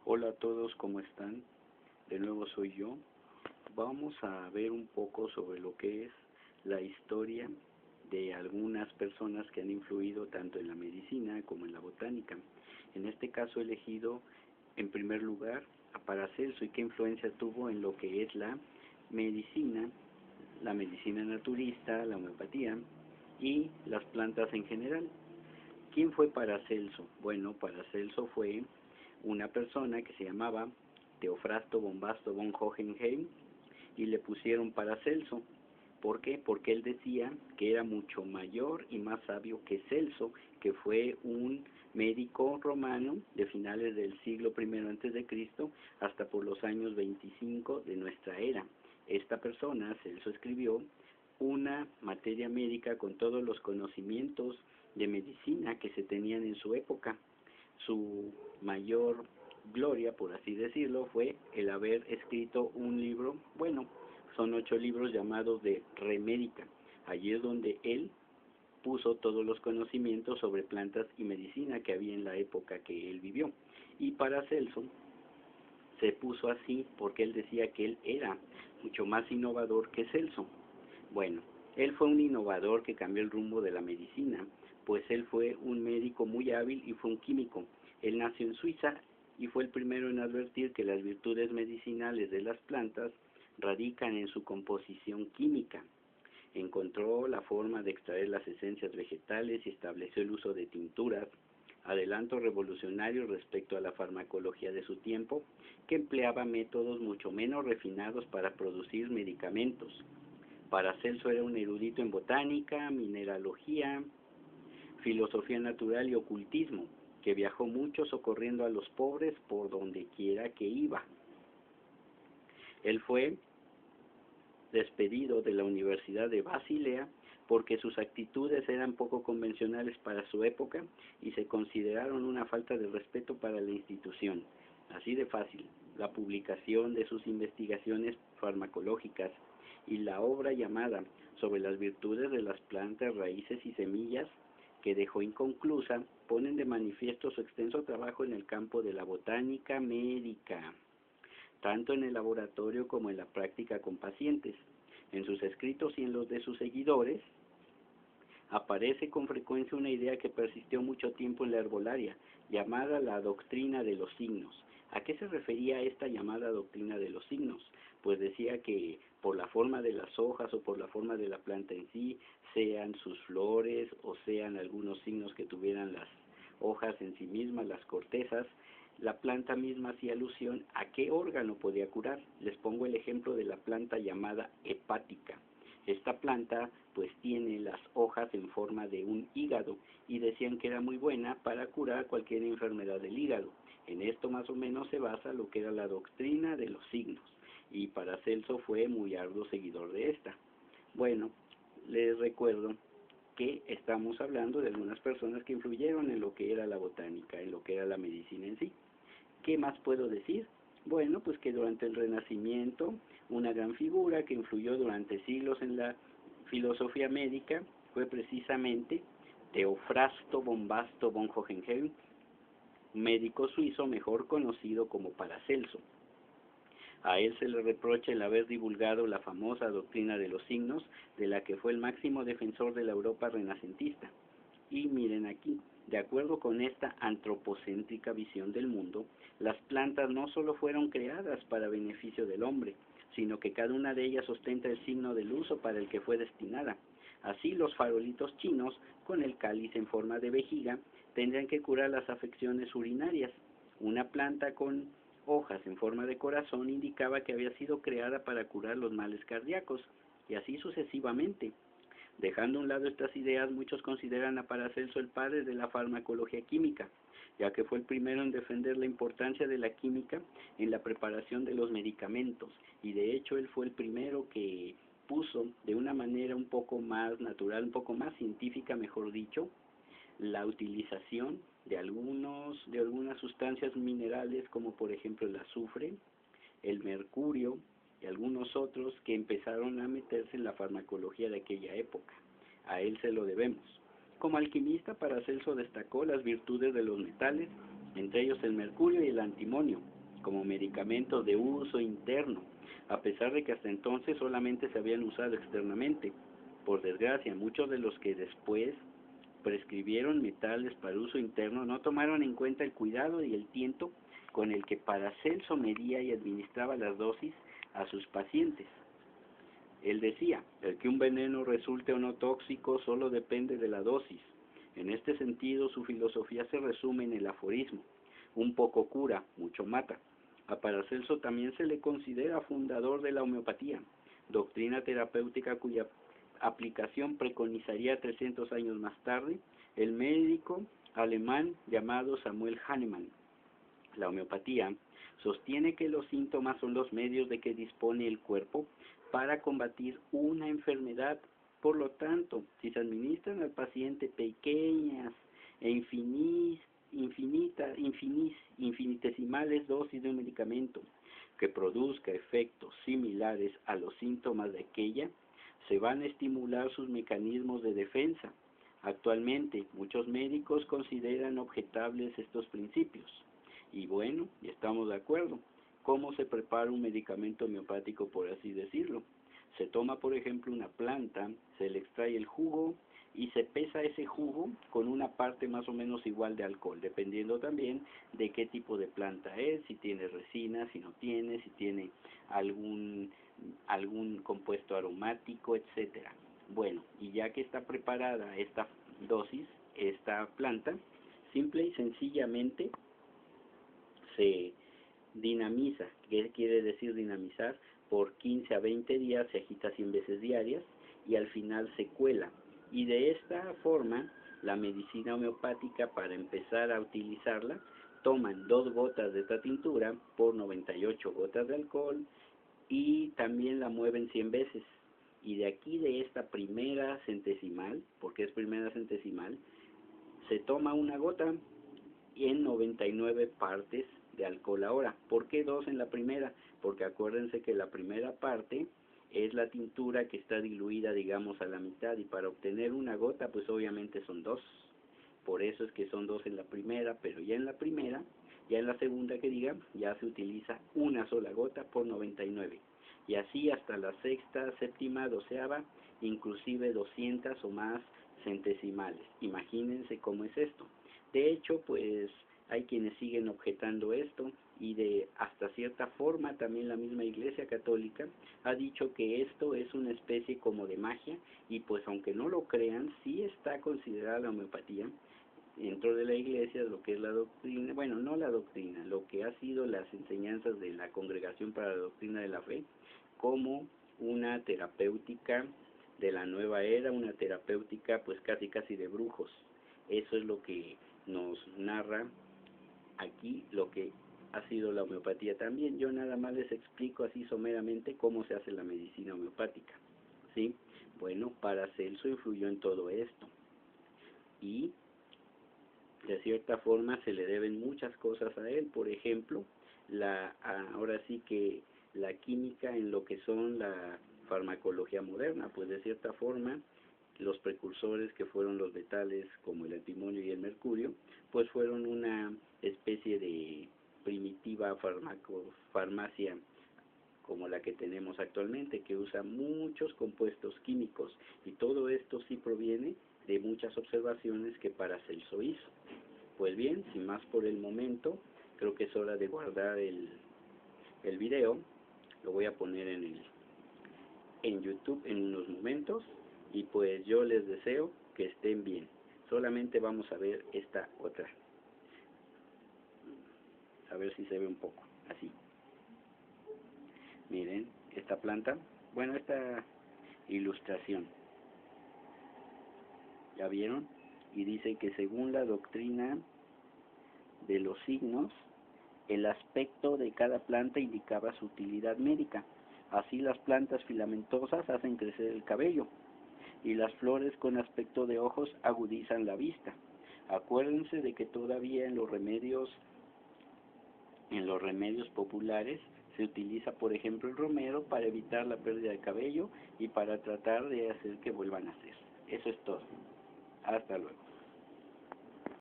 Hola a todos, ¿cómo están? De nuevo soy yo. Vamos a ver un poco sobre lo que es la historia de algunas personas que han influido tanto en la medicina como en la botánica. En este caso he elegido en primer lugar a Paracelso y qué influencia tuvo en lo que es medicina, la medicina naturista, la homeopatía y las plantas en general. ¿Quién fue Paracelso? Bueno, Paracelso fue una persona que se llamaba Teofrasto Bombasto von Hohenheim y le pusieron Paracelso. ¿Por qué? Porque él decía que era mucho mayor y más sabio que Celso, que fue un médico romano de finales del siglo I antes de Cristo hasta por los años 25 de nuestra era. Esta persona, Celso, escribió una materia médica con todos los conocimientos de medicina que se tenían en su época. Su mayor gloria, por así decirlo, fue el haber escrito un libro, bueno, son 8 libros llamados de Remédica. Allí es donde él puso todos los conocimientos sobre plantas y medicina que había en la época que él vivió. Y Paracelso se puso así porque él decía que él era mucho más innovador que Celso. Bueno, él fue un innovador que cambió el rumbo de la medicina, pues él fue un médico muy hábil y fue un químico. Él nació en Suiza y fue el primero en advertir que las virtudes medicinales de las plantas radican en su composición química. Encontró la forma de extraer las esencias vegetales y estableció el uso de tinturas, adelanto revolucionario respecto a la farmacología de su tiempo, que empleaba métodos mucho menos refinados para producir medicamentos. Paracelso era un erudito en botánica, mineralogía, filosofía natural y ocultismo, que viajó mucho socorriendo a los pobres por donde quiera que iba. Él fue despedido de la Universidad de Basilea porque sus actitudes eran poco convencionales para su época y se consideraron una falta de respeto para la institución. Así de fácil, la publicación de sus investigaciones farmacológicas y la obra llamada sobre las virtudes de las plantas, raíces y semillas, que dejó inconclusa, ponen de manifiesto su extenso trabajo en el campo de la botánica médica, tanto en el laboratorio como en la práctica con pacientes. En sus escritos y en los de sus seguidores, aparece con frecuencia una idea que persistió mucho tiempo en la herbolaria, llamada la doctrina de los signos. ¿A qué se refería esta llamada doctrina de los signos? Pues decía que por la forma de las hojas o por la forma de la planta en sí, sean sus flores o sean algunos signos que tuvieran las hojas en sí mismas, las cortezas, la planta misma hacía alusión a qué órgano podía curar. Les pongo el ejemplo de la planta llamada hepática. Esta planta pues tiene las hojas en forma de un hígado y decían que era muy buena para curar cualquier enfermedad del hígado. En esto más o menos se basa lo que era la doctrina de los signos y Paracelso fue muy arduo seguidor de esta. Bueno, les recuerdo que estamos hablando de algunas personas que influyeron en lo que era la botánica, en lo que era la medicina en sí. ¿Qué más puedo decir? Bueno, pues que durante el Renacimiento, una gran figura que influyó durante siglos en la filosofía médica fue precisamente Teofrasto Bombasto von Hohenheim, médico suizo mejor conocido como Paracelso. A él se le reprocha el haber divulgado la famosa doctrina de los signos, de la que fue el máximo defensor de la Europa renacentista. Y miren aquí, de acuerdo con esta antropocéntrica visión del mundo, las plantas no solo fueron creadas para beneficio del hombre, sino que cada una de ellas ostenta el signo del uso para el que fue destinada. Así los farolitos chinos, con el cáliz en forma de vejiga, tendrían que curar las afecciones urinarias. Una planta con hojas en forma de corazón indicaba que había sido creada para curar los males cardíacos, y así sucesivamente. Dejando a un lado estas ideas, muchos consideran a Paracelso el padre de la farmacología química, ya que fue el primero en defender la importancia de la química en la preparación de los medicamentos, y de hecho él fue el primero que puso de una manera un poco más natural, un poco más científica, mejor dicho, la utilización de algunas sustancias minerales como por ejemplo el azufre, el mercurio y algunos otros que empezaron a meterse en la farmacología de aquella época. A él se lo debemos. Como alquimista, Paracelso destacó las virtudes de los metales, entre ellos el mercurio y el antimonio. como medicamentos de uso interno, a pesar de que hasta entonces solamente se habían usado externamente. Por desgracia, muchos de los que después prescribieron metales para uso interno no tomaron en cuenta el cuidado y el tiento con el que Paracelso medía y administraba las dosis a sus pacientes. Él decía, el que un veneno resulte o no tóxico solo depende de la dosis. En este sentido, su filosofía se resume en el aforismo: un poco cura, mucho mata. A Paracelso también se le considera fundador de la homeopatía, doctrina terapéutica cuya aplicación preconizaría 300 años más tarde el médico alemán llamado Samuel Hahnemann. La homeopatía sostiene que los síntomas son los medios de que dispone el cuerpo para combatir una enfermedad. Por lo tanto, si se administran al paciente pequeñas e infinitesimales dosis de un medicamento que produzca efectos similares a los síntomas de aquella, se van a estimular sus mecanismos de defensa. Actualmente, muchos médicos consideran objetables estos principios. Y bueno, estamos de acuerdo. ¿Cómo se prepara un medicamento homeopático, por así decirlo? Se toma, por ejemplo, una planta, se le extrae el jugo y se pesa ese jugo con una parte más o menos igual de alcohol, dependiendo también de qué tipo de planta es, si tiene resina, si no tiene, si tiene algún compuesto aromático, etcétera. Bueno, y ya que está preparada esta dosis, esta planta, simple y sencillamente se dinamiza. ¿Qué quiere decir dinamizar? Por 15 a 20 días se agita 100 veces diarias y al final se cuela. Y de esta forma, la medicina homeopática, para empezar a utilizarla, toman 2 gotas de esta tintura por 98 gotas de alcohol y también la mueven 100 veces. Y de aquí, de esta primera centesimal, porque es primera centesimal, se toma una gota en 99 partes de alcohol ahora. ¿Por qué 2 en la primera? Porque acuérdense que la primera parte es la tintura que está diluida, digamos, a la mitad, y para obtener una gota, pues obviamente son 2. Por eso es que son 2 en la primera, pero ya en la primera, ya en la segunda que diga, ya se utiliza una sola gota por 99. Y así hasta la sexta, séptima, doceava, inclusive 200 o más centesimales. Imagínense cómo es esto. De hecho, pues hay quienes siguen objetando esto, y de hasta cierta forma también la misma Iglesia Católica ha dicho que esto es una especie como de magia, y pues aunque no lo crean, sí está considerada la homeopatía dentro de la Iglesia, lo que es la doctrina, bueno, no la doctrina, lo que ha sido las enseñanzas de la Congregación para la Doctrina de la Fe, como una terapéutica de la nueva era, una terapéutica pues casi de brujos. Eso es lo que nos narra aquí, lo que ha sido la homeopatía. También yo nada más les explico así someramente cómo se hace la medicina homeopática, ¿sí? Bueno, Paracelso influyó en todo esto y de cierta forma se le deben muchas cosas a él. Por ejemplo, ahora sí que la química en lo que son la farmacología moderna, pues de cierta forma los precursores, que fueron los metales como el antimonio y el mercurio, pues fueron una especie de primitiva farmacia como la que tenemos actualmente, que usa muchos compuestos químicos, y todo esto sí proviene de muchas observaciones que Paracelso hizo. Pues bien, sin más por el momento, creo que es hora de guardar el video. Lo voy a poner en YouTube en unos momentos, y pues yo les deseo que estén bien. Solamente vamos a ver esta otra, a ver si se ve un poco, así. Miren, esta planta, bueno, esta ilustración, ¿ya vieron? Y dice que según la doctrina de los signos, el aspecto de cada planta indicaba su utilidad médica. Así las plantas filamentosas hacen crecer el cabello, y las flores con aspecto de ojos agudizan la vista. Acuérdense de que todavía en los remedios populares se utiliza, por ejemplo, el romero para evitar la pérdida de cabello y para tratar de hacer que vuelvan a nacer. Eso es todo. Hasta luego.